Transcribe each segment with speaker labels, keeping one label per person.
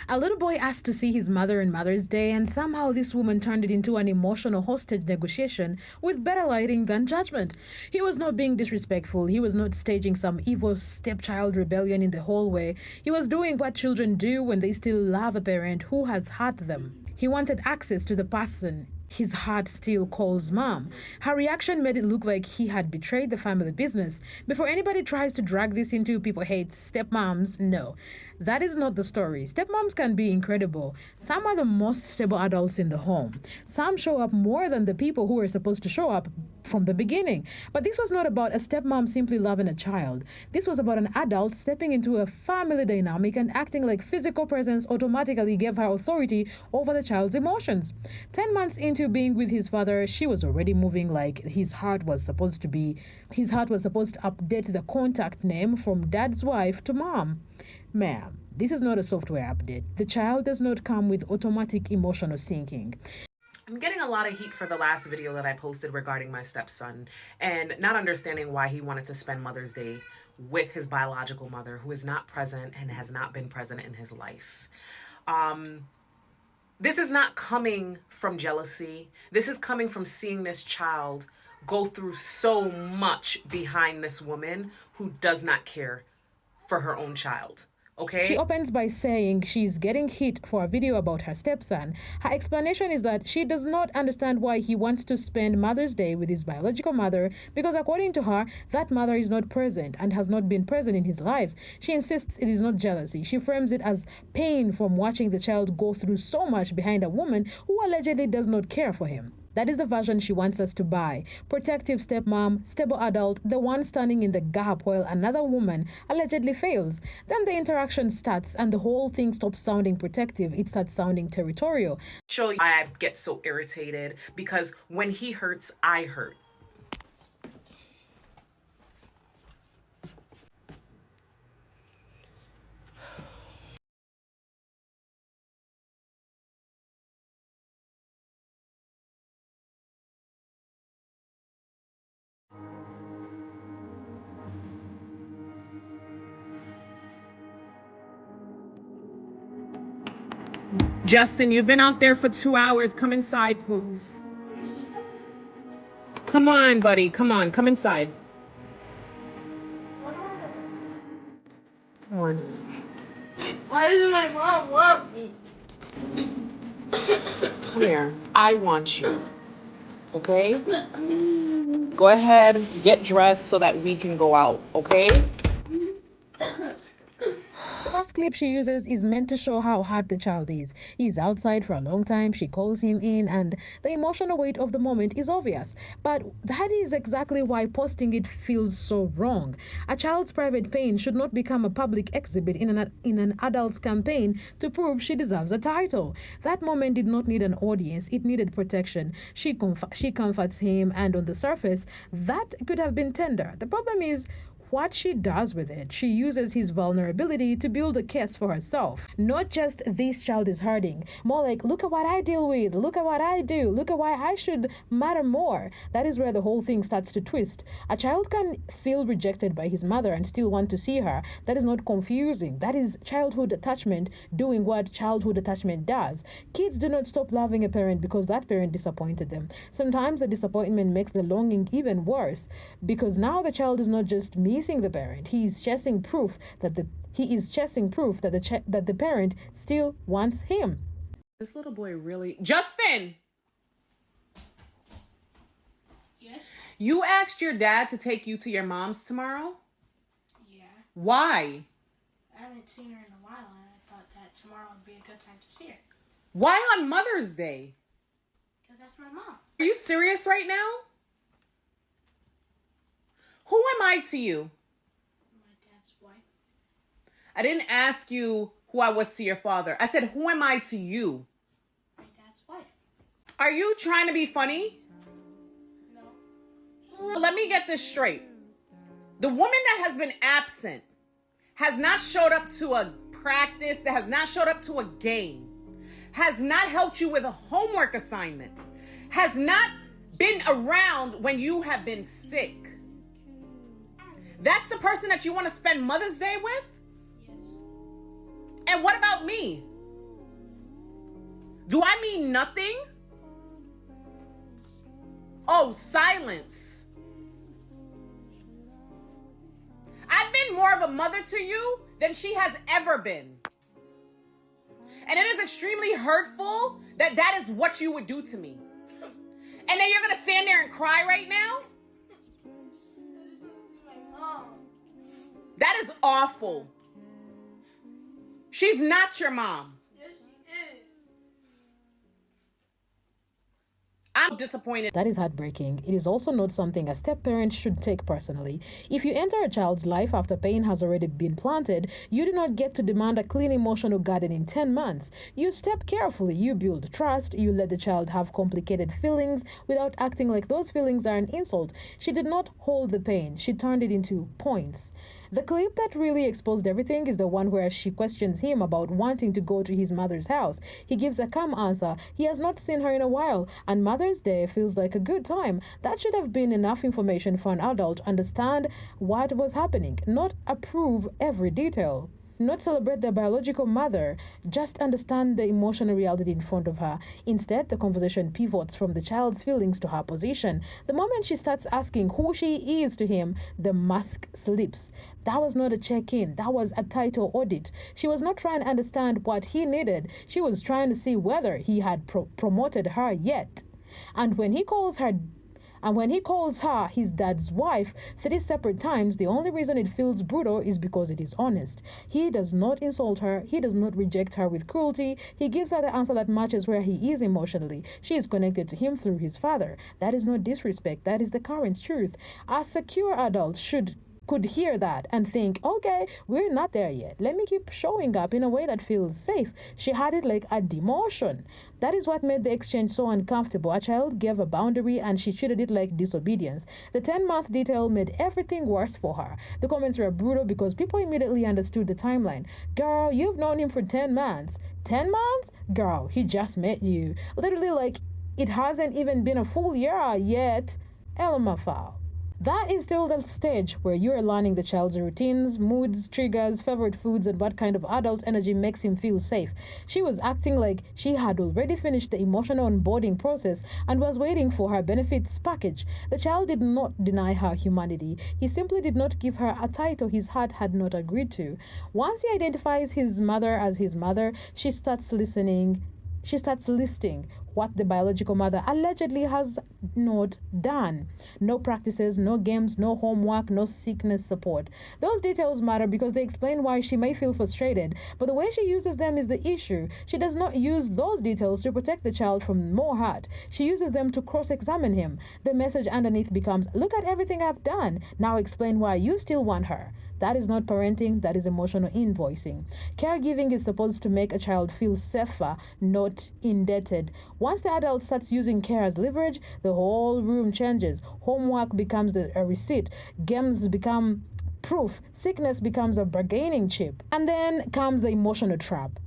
Speaker 1: A little boy asked to see his mother on Mother's Day, and somehow this woman turned it into an emotional hostage negotiation with better lighting than judgment. He was not being disrespectful. He was not staging some evil stepchild rebellion in the hallway. He was doing what children do when they still love a parent who has hurt them. He wanted access to the person his heart still calls mom. Her reaction made it look like he had betrayed the family business. Before anybody tries to drag this into people hate stepmoms, no. That is not the story. Stepmoms can be incredible. Some are the most stable adults in the home. Some show up more than the people who are supposed to show up from the beginning. But this was not about a stepmom simply loving a child. This was about an adult stepping into a family dynamic and acting like physical presence automatically gave her authority over the child's emotions. 10 months into being with his father, she was already moving like his heart was supposed to update the contact name from dad's wife to mom. Ma'am, this is not a software update. The child does not come with automatic emotional syncing.
Speaker 2: I'm getting a lot of heat for the last video that I posted regarding my stepson and not understanding why he wanted to spend Mother's Day with his biological mother, who is not present and has not been present in his life. This is not coming from jealousy. This is coming from seeing this child go through so much behind this woman who does not care for her own child. Okay.
Speaker 1: She opens by saying she's getting hit for a video about her stepson. Her explanation is that she does not understand why he wants to spend Mother's Day with his biological mother because according to her, that mother is not present and has not been present in his life. She insists it is not jealousy. She frames it as pain from watching the child go through so much behind a woman who allegedly does not care for him. That is the version she wants us to buy. Protective stepmom, stable adult, the one standing in the gap while another woman allegedly fails. Then the interaction starts and the whole thing stops sounding protective. It starts sounding territorial.
Speaker 2: Show you I get so irritated because when he hurts, I hurt. Justin, you've been out there for 2 hours. Come inside, please. Come on, buddy. Come on. Come inside. Come on.
Speaker 3: Why doesn't my mom love me?
Speaker 2: Come here. I want you. Okay? Go ahead. Get dressed so that we can go out. Okay?
Speaker 1: The first clip she uses is meant to show how hard the child is. He's outside for a long time, she calls him in, and the emotional weight of the moment is obvious. But that is exactly why posting it feels so wrong. A child's private pain should not become a public exhibit in an adult's campaign to prove she deserves a title. That moment did not need an audience, it needed protection. She comforts him, and on the surface, that could have been tender. The problem is what she does with it. She uses his vulnerability to build a case for herself. Not just this child is hurting, more like look at what I deal with, look at what I do, look at why I should matter more. That is where the whole thing starts to twist. A child can feel rejected by his mother and still want to see her. That is not confusing. That is childhood attachment doing what childhood attachment does. Kids do not stop loving a parent because that parent disappointed them. Sometimes the disappointment makes the longing even worse because now the child is not just missing the parent. He is chasing proof that the parent still wants him.
Speaker 2: This little boy really... Justin!
Speaker 3: Yes?
Speaker 2: You asked your dad to take you to your mom's tomorrow?
Speaker 3: Yeah.
Speaker 2: Why?
Speaker 3: I haven't seen her in a while, and I thought that tomorrow would be a good time to see her.
Speaker 2: Why on Mother's Day?
Speaker 3: Because that's my mom.
Speaker 2: Are you serious right now? Who am I to you?
Speaker 3: My dad's wife.
Speaker 2: I didn't ask you who I was to your father. I said, who am I to you?
Speaker 3: My dad's wife.
Speaker 2: Are you trying to be funny?
Speaker 3: No.
Speaker 2: Let me get this straight. The woman that has been absent has not showed up to a practice, that has not showed up to a game, has not helped you with a homework assignment, has not been around when you have been sick. That's the person that you want to spend Mother's Day with?
Speaker 3: Yes.
Speaker 2: And what about me? Do I mean nothing? Oh, silence. I've been more of a mother to you than she has ever been. And it is extremely hurtful that that is what you would do to me. And then you're going to stand there and cry right now?
Speaker 3: My mom.
Speaker 2: That is awful. She's not your mom.
Speaker 3: Yes, she is.
Speaker 2: I'm disappointed.
Speaker 1: That is heartbreaking. It is also not something a step-parent should take personally. If you enter a child's life after pain has already been planted, you do not get to demand a clean emotional garden in 10 months. You step carefully, you build trust, you let the child have complicated feelings without acting like those feelings are an insult. She did not hold the pain, she turned it into points. The clip that really exposed everything is the one where she questions him about wanting to go to his mother's house. He gives a calm answer. He has not seen her in a while, and Mother's Day feels like a good time. That should have been enough information for an adult to understand what was happening, not approve every detail. Not celebrate their biological mother, just understand the emotional reality in front of her. Instead, the conversation pivots from the child's feelings to her position. The moment she starts asking who she is to him, the mask slips. That was not a check-in, that was a title audit. She was not trying to understand what he needed. She was trying to see whether he had promoted her yet. And when he calls her his dad's wife 3 separate times, the only reason it feels brutal is because it is honest. He does not insult her. He does not reject her with cruelty. He gives her the answer that matches where he is emotionally. She is connected to him through his father. That is not disrespect. That is the current truth. A secure adult could hear that and think, okay, we're not there yet. Let me keep showing up in a way that feels safe. She had it like a demotion. That is what made the exchange so uncomfortable. A child gave a boundary and she treated it like disobedience. The 10-month detail made everything worse for her. The comments were brutal because people immediately understood the timeline. Girl, you've known him for 10 months. 10 months? Girl, he just met you. Literally like it hasn't even been a full year yet. LMFAO. That is still the stage where you are learning the child's routines, moods, triggers, favorite foods, and what kind of adult energy makes him feel safe. She was acting like she had already finished the emotional onboarding process and was waiting for her benefits package. The child did not deny her humanity. He simply did not give her a title his heart had not agreed to. Once he identifies his mother as his mother, she starts listing what the biological mother allegedly has not done. No practices, no games, no homework, no sickness support. Those details matter because they explain why she may feel frustrated, but the way she uses them is the issue. She does not use those details to protect the child from more hurt. She uses them to cross-examine him. The message underneath becomes, look at everything I've done. Now explain why you still want her. That is not parenting, that is emotional invoicing. Caregiving is supposed to make a child feel safer, not indebted. Once the adult starts using care as leverage, the whole room changes. Homework becomes a receipt. Games become proof. Sickness becomes a bargaining chip. And then comes the emotional trap.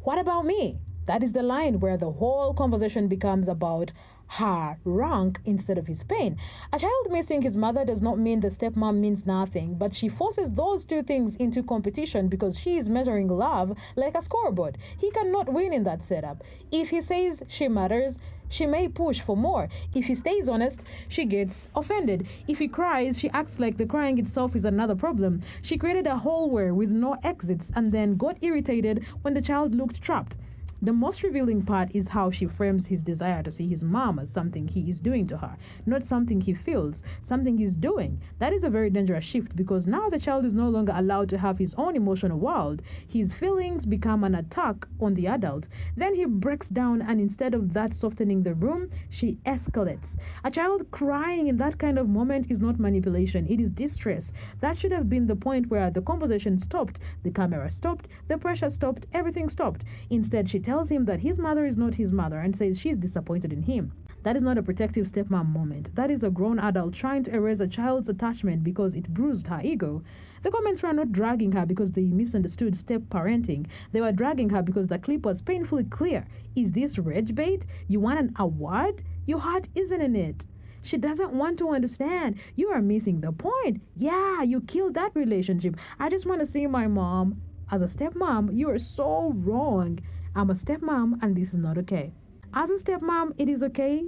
Speaker 1: What about me? That is the line where the whole conversation becomes about her rank instead of his pain. A child missing his mother does not mean the stepmom means nothing, but she forces those two things into competition because she is measuring love like a scoreboard. He cannot win in that setup. If he says she matters, she may push for more. If he stays honest, she gets offended. If he cries, she acts like the crying itself is another problem. She created a hallway with no exits and then got irritated when the child looked trapped. The most revealing part is how she frames his desire to see his mom as something he is doing to her, not something he feels, something he's doing. That is a very dangerous shift because now the child is no longer allowed to have his own emotional world. His feelings become an attack on the adult. Then he breaks down and instead of that softening the room, she escalates. A child crying in that kind of moment is not manipulation, it is distress. That should have been the point where the conversation stopped, the camera stopped, the pressure stopped, everything stopped. Instead, she tells him that his mother is not his mother and says she's disappointed in him. That is not a protective stepmom moment. That is a grown adult trying to erase a child's attachment because it bruised her ego. The comments were not dragging her because they misunderstood step parenting. They were dragging her because the clip was painfully clear. Is this rage bait? You want an award? Your heart isn't in it. She doesn't want to understand. You are missing the point. Yeah, you killed that relationship. I just want to see my mom. As a stepmom, you are so wrong. I'm a stepmom and this is not okay. As a stepmom, it is okay.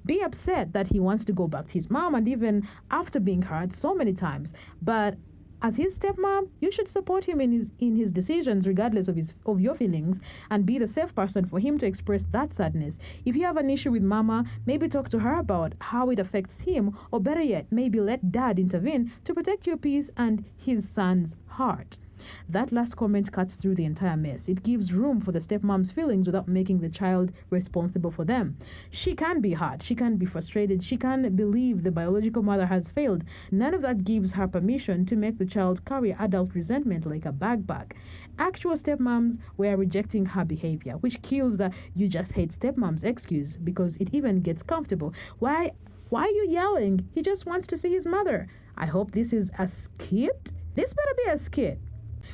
Speaker 1: Be upset that he wants to go back to his mom and even after being hurt so many times. But as his stepmom, you should support him in his decisions regardless of your feelings and be the safe person for him to express that sadness. If you have an issue with mama, maybe talk to her about how it affects him, or better yet, maybe let dad intervene to protect your peace and his son's heart. That last comment cuts through the entire mess. It gives room for the stepmom's feelings without making the child responsible for them. She can be hurt. She can be frustrated. She can believe the biological mother has failed. None of that gives her permission to make the child carry adult resentment like a backpack. Actual stepmoms were rejecting her behavior, which kills the "you just hate stepmoms" excuse because it even gets comfortable. Why are you yelling? He just wants to see his mother. I hope this is a skit. This better be a skit.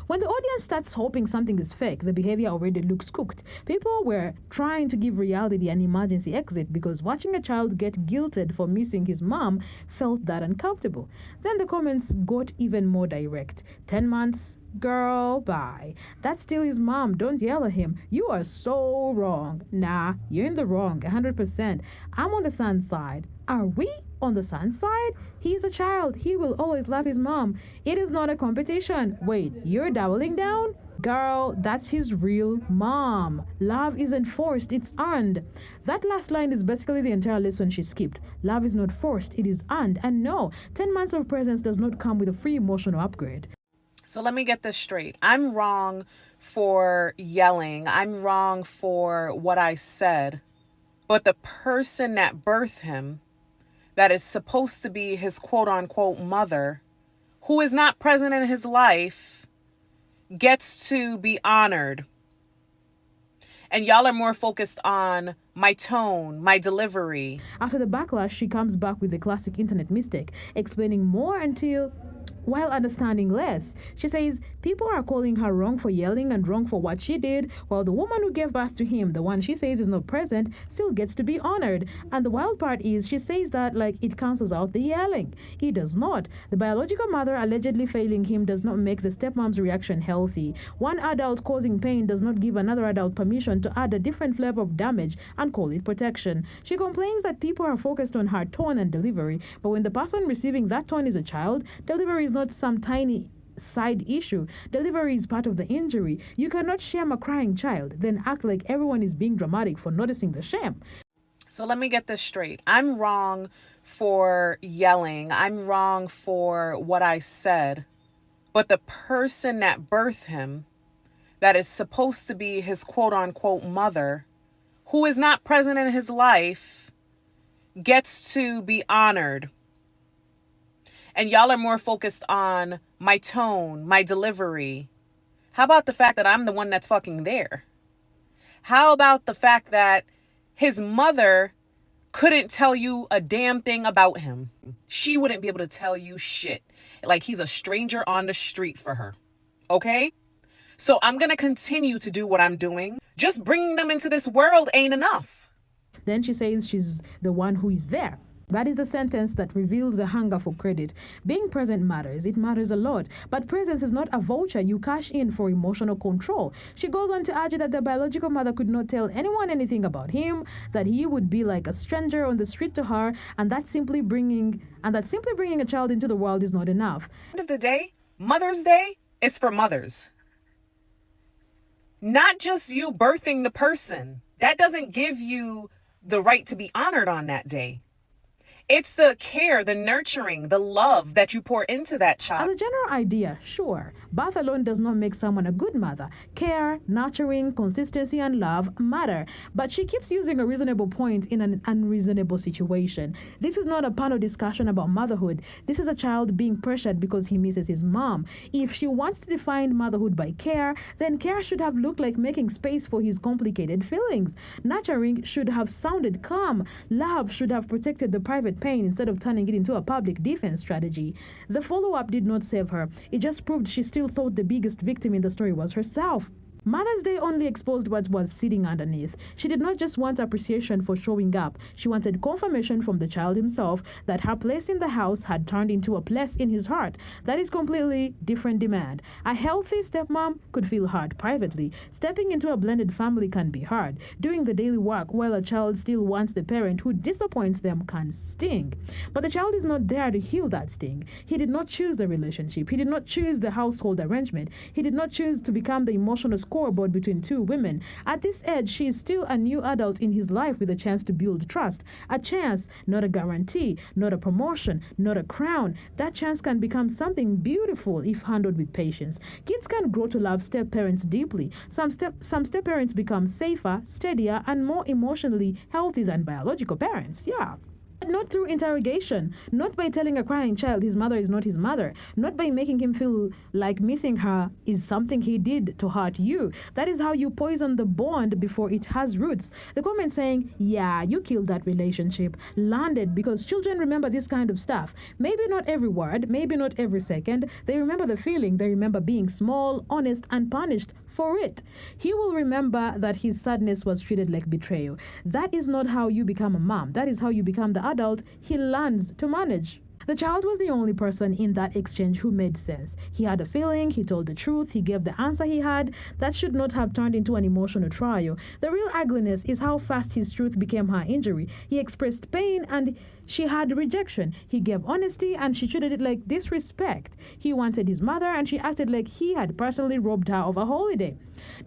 Speaker 1: When the audience starts hoping something is fake, the behavior already looks cooked. People were trying to give reality an emergency exit because watching a child get guilted for missing his mom felt that uncomfortable. Then the comments got even more direct. 10 months? Girl, bye. That's still his mom. Don't yell at him. You are so wrong. Nah, you're in the wrong, 100%. I'm on the son's side. Are we on the son's side? He's a child. He will always love his mom. It is not a competition. Wait, you're doubling down? Girl, that's his real mom. Love isn't forced, it's earned. That last line is basically the entire lesson she skipped. Love is not forced, it is earned. And no, 10 months of presence does not come with a free emotional upgrade.
Speaker 2: So let me get this straight. I'm wrong for yelling. I'm wrong for what I said. But the person that birthed him, that is supposed to be his quote unquote mother, who is not present in his life, gets to be honored. And y'all are more focused on my tone, my delivery.
Speaker 1: After the backlash, she comes back with the classic internet mistake, explaining more until, while understanding less. She says people are calling her wrong for yelling and wrong for what she did, while the woman who gave birth to him, the one she says is not present, still gets to be honored. And the wild part is she says that like it cancels out the yelling. It does not. The biological mother allegedly failing him does not make the stepmom's reaction healthy. One adult causing pain does not give another adult permission to add a different flavor of damage and call it protection. She complains that people are focused on her tone and delivery, but when the person receiving that tone is a child, delivery is not some tiny side issue. Delivery is part of the injury. You cannot shame a crying child, then act like everyone is being dramatic for noticing the shame.
Speaker 2: So let me get this straight. I'm wrong for yelling. I'm wrong for what I said. But the person that birthed him, that is supposed to be his quote unquote mother, who is not present in his life, gets to be honored. And y'all are more focused on my tone, my delivery. How about the fact that I'm the one that's fucking there? How about the fact that his mother couldn't tell you a damn thing about him? She wouldn't be able to tell you shit. Like he's a stranger on the street for her. Okay? So I'm going to continue to do what I'm doing. Just bringing them into this world ain't enough.
Speaker 1: Then she says she's the one who is there. That is the sentence that reveals the hunger for credit. Being present matters. It matters a lot. But presence is not a voucher you cash in for emotional control. She goes on to argue that the biological mother could not tell anyone anything about him, that he would be like a stranger on the street to her, and that simply bringing a child into the world is not enough.
Speaker 2: At the end of the day, Mother's Day is for mothers. Not just you birthing the person. That doesn't give you the right to be honored on that day. It's the care, the nurturing, the love that you pour into that child.
Speaker 1: As a general idea, sure, birth alone does not make someone a good mother. Care, nurturing, consistency, and love matter. But she keeps using a reasonable point in an unreasonable situation. This is not a panel discussion about motherhood. This is a child being pressured because he misses his mom. If she wants to define motherhood by care, then care should have looked like making space for his complicated feelings. Nurturing should have sounded calm. Love should have protected the private pain instead of turning it into a public defense strategy. The follow-up did not save her. It just proved she still thought the biggest victim in the story was herself. Mother's Day only exposed what was sitting underneath. She did not just want appreciation for showing up. She wanted confirmation from the child himself that her place in the house had turned into a place in his heart. That is completely different demand. A healthy stepmom could feel hard privately. Stepping into a blended family can be hard. Doing the daily work while a child still wants the parent who disappoints them can sting. But the child is not there to heal that sting. He did not choose the relationship. He did not choose the household arrangement. He did not choose to become the emotional scoreboard between two women. At this age, she is still a new adult in his life with a chance to build trust. A chance, not a guarantee, not a promotion, not a crown. That chance can become something beautiful if handled with patience. Kids can grow to love step-parents deeply. Some step-parents become safer, steadier, and more emotionally healthy than biological parents. Yeah. Not through interrogation, not by telling a crying child his mother is not his mother, not by making him feel like missing her is something he did to hurt you. That is how you poison the bond before it has roots. The comment saying, yeah, you killed that relationship, landed because children remember this kind of stuff. Maybe not every word, maybe not every second. They remember the feeling, they remember being small, honest, and punished for it. He will remember that his sadness was treated like betrayal. That is not how you become a mom. That is how you become the adult he learns to manage. The child was the only person in that exchange who made sense. He had a feeling, he told the truth, he gave the answer he had. That should not have turned into an emotional trial. The real ugliness is how fast his truth became her injury. He expressed pain and she had rejection. He gave honesty and she treated it like disrespect. He wanted his mother and she acted like he had personally robbed her of a holiday.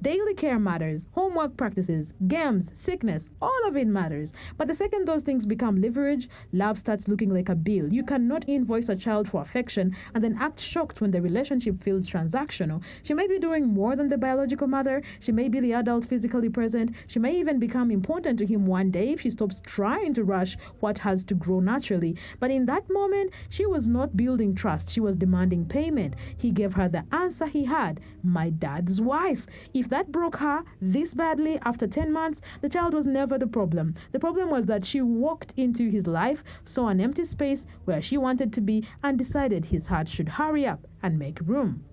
Speaker 1: Daily care matters, homework practices, games, sickness, all of it matters. But the second those things become leverage, love starts looking like a bill. You cannot invoice a child for affection and then act shocked when the relationship feels transactional. She may be doing more than the biological mother. She may be the adult physically present. She may even become important to him one day if she stops trying to rush what has to grow naturally. But in that moment, she was not building trust. She was demanding payment. He gave her the answer he had, my dad's wife. If that broke her this badly after 10 months, the child was never the problem. The problem was that she walked into his life, saw an empty space where she wanted to be, and decided his heart should hurry up and make room.